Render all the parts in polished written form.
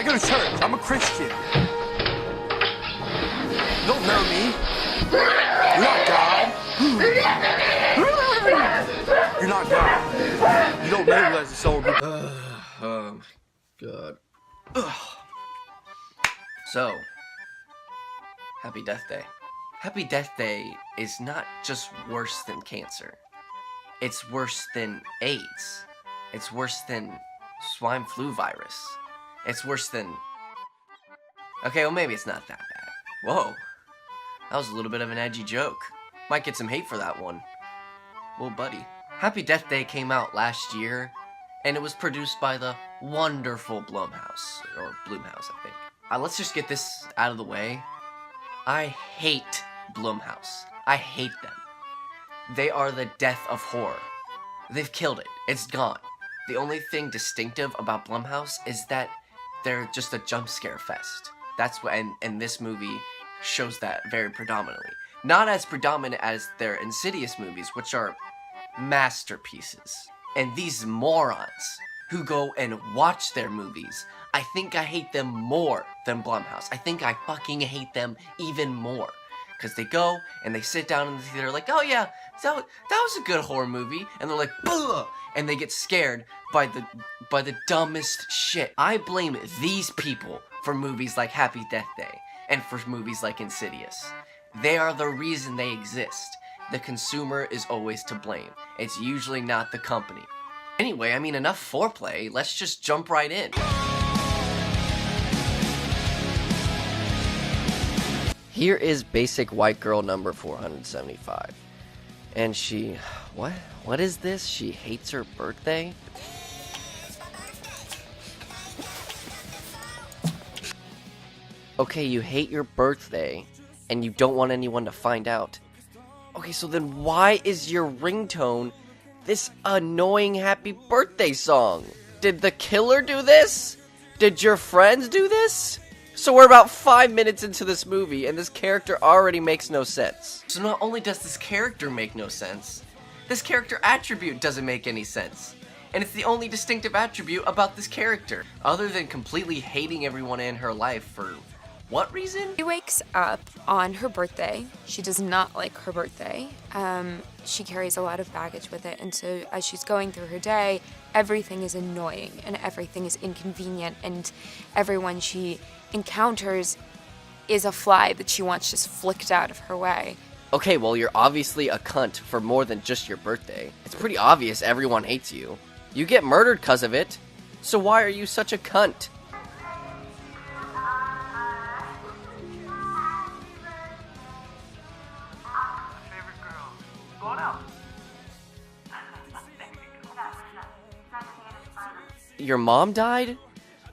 I go to church. I'm a Christian. You don't know me. You're not God. You're not God. You don't know who has a soul. Oh, God. Ugh. So, Happy Death Day. Happy Death Day is not just worse than cancer. It's worse than AIDS. It's worse than swine flu virus. It's worse than... Okay, well maybe it's not that bad. Whoa. That was a little bit of an edgy joke. Might get some hate for that one. Well, buddy. Happy Death Day came out last year, and it was produced by the wonderful Blumhouse. Or Blumhouse, I think. Let's just get this out of the way. I hate Blumhouse. I hate them. They are the death of horror. They've killed it. It's gone. The only thing distinctive about Blumhouse is that they're just a jump scare fest. That's what, and this movie shows that very predominantly. Not as predominant as their Insidious movies, which are masterpieces. And these morons who go and watch their movies, I think I hate them more than Blumhouse. I think I fucking hate them even more. Because they go and they sit down in the theater like, oh yeah, that was a good horror movie. And they're like, ugh! And they get scared by the dumbest shit. I blame these people for movies like Happy Death Day and for movies like Insidious. They are the reason they exist. The consumer is always to blame. It's usually not the company. Anyway, I mean, enough foreplay. Let's just jump right in. Here is basic white girl number 475. And she... What? What is this? She hates her birthday? Okay, you hate your birthday, and you don't want anyone to find out. Okay, so then why is your ringtone this annoying happy birthday song? Did the killer do this? Did your friends do this? So we're about 5 minutes into this movie, and this character already makes no sense. So not only does this character make no sense, this character attribute doesn't make any sense. And it's the only distinctive attribute about this character, other than completely hating everyone in her life for what reason? She wakes up on her birthday. She does not like her birthday. She carries a lot of baggage with it, and so as she's going through her day, everything is annoying and everything is inconvenient, and everyone she encounters is a fly that she wants just flicked out of her way. Okay, well, you're obviously a cunt for more than just your birthday. It's pretty obvious everyone hates you. You get murdered because of it. So why are you such a cunt? Your mom died?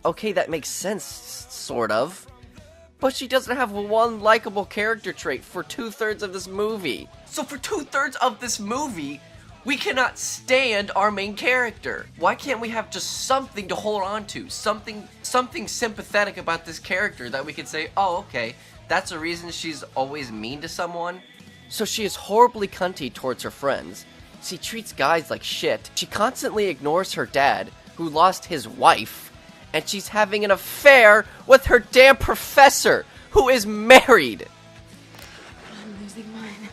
Okay, that makes sense, sort of. But she doesn't have one likable character trait for 2/3 of this movie. So for 2/3 of this movie, we cannot stand our main character. Why can't we have just something to hold on to? Something sympathetic about this character that we could say, oh, okay, that's a reason she's always mean to someone. So she is horribly cunty towards her friends. She treats guys like shit. She constantly ignores her dad, who lost his wife, and she's having an affair with her damn professor, who is married. I'm losing mine.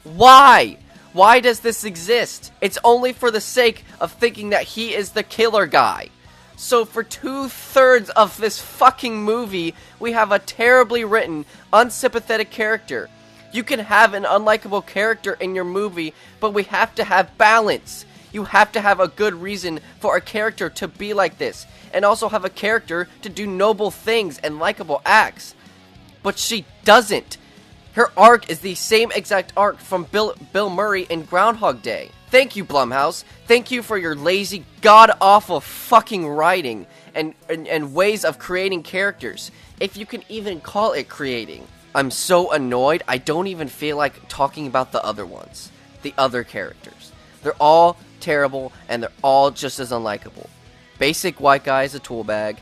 Why? Why does this exist? It's only for the sake of thinking that he is the killer guy. So for 2/3 of this fucking movie, we have a terribly written, unsympathetic character. You can have an unlikable character in your movie, but we have to have balance. You have to have a good reason for a character to be like this, and also have a character to do noble things and likable acts. But she doesn't. Her arc is the same exact arc from Bill Murray in Groundhog Day. Thank you, Blumhouse. Thank you for your lazy, god-awful fucking writing and ways of creating characters, if you can even call it creating. I'm so annoyed, I don't even feel like talking about the other ones. The other characters. They're all terrible, and they're all just as unlikable. Basic white guy is a tool bag.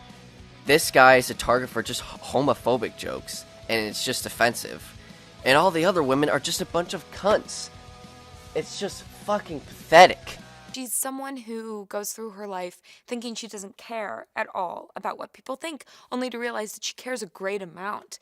This guy is a target for just homophobic jokes, and it's just offensive. and all the other women are just a bunch of cunts. It's just fucking pathetic. She's someone who goes through her life thinking she doesn't care at all about what people think, only to realize that she cares a great amount.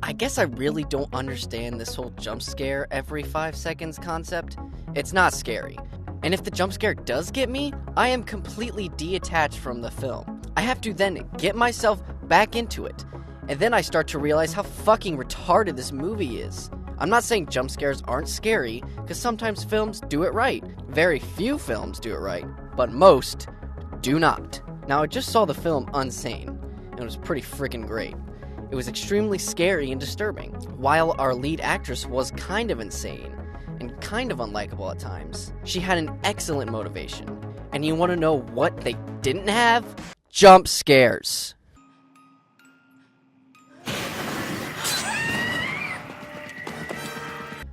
I guess I really don't understand this whole jump scare every 5 seconds concept. It's not scary. And if the jump scare does get me, I am completely detached from the film. I have to then get myself back into it. And then I start to realize how fucking retarded this movie is. I'm not saying jump scares aren't scary, because sometimes films do it right. Very few films do it right, but most do not. Now, I just saw the film Unsane, and it was pretty freaking great. It was extremely scary and disturbing, while our lead actress was kind of insane, and kind of unlikable at times. She had an excellent motivation, and you want to know what they didn't have? Jump scares.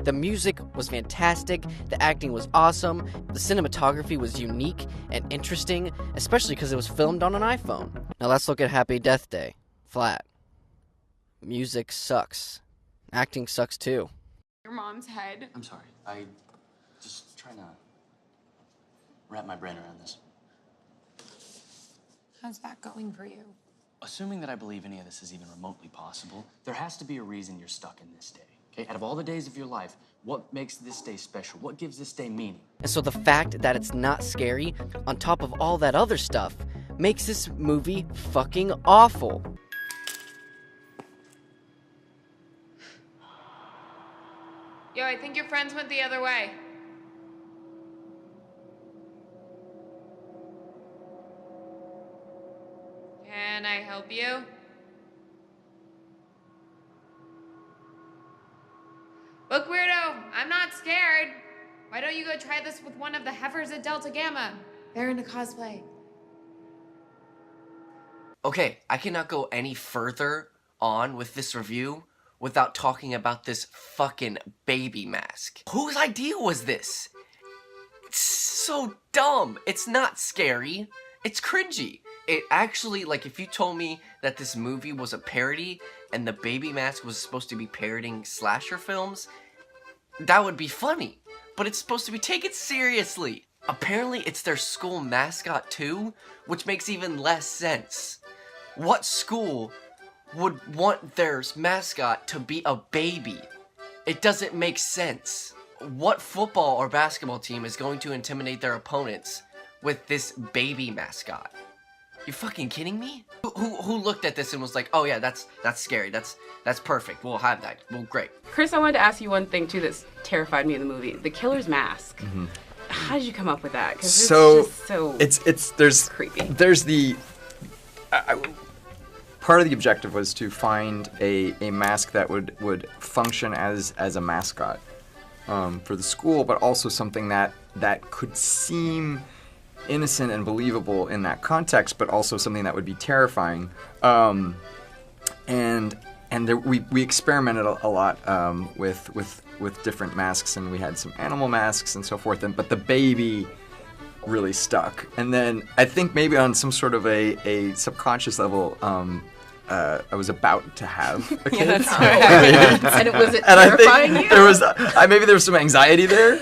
The music was fantastic, the acting was awesome, the cinematography was unique and interesting, especially because it was filmed on an iPhone. Now let's look at Happy Death Day. Flat. Music sucks. Acting sucks too. Your mom's head. I'm sorry. I just trying to wrap my brain around this. How's that going for you? Assuming that I believe any of this is even remotely possible, there has to be a reason you're stuck in this day. Okay? Out of all the days of your life, what makes this day special? What gives this day meaning? And so the fact that it's not scary, on top of all that other stuff, makes this movie fucking awful. Yo, I think your friends went the other way. Can I help you? Look, weirdo, I'm not scared. Why don't you go try this with one of the heifers at Delta Gamma? They're into cosplay. Okay, I cannot go any further on with this review without talking about this fucking baby mask. Whose idea was this? It's so dumb. It's not scary. It's cringy. It actually, like, if you told me that this movie was a parody and the baby mask was supposed to be parodying slasher films, that would be funny. But it's supposed to be taken seriously. Apparently, it's their school mascot too, which makes even less sense. What school would want their mascot to be a baby? It doesn't make sense. What football or basketball team is going to intimidate their opponents with this baby mascot? You fucking kidding me? Who looked at this and was like, oh yeah, that's scary, that's perfect, we'll have that, well, great. Chris, I wanted to ask you one thing too that's terrified me in the movie. The killer's mask. Mm-hmm. How did you come up with that? Because it's just so there's creepy. There's the part of the objective was to find a mask that would function as a mascot for the school, but also something that could seem innocent and believable in that context, but also something that would be terrifying. And we experimented a lot with different masks, and we had some animal masks and so forth. But the baby really stuck. And then I think maybe on some sort of a subconscious level, I was about to have a kid. Yeah, that's right. And was it terrifying you? Maybe there was some anxiety there.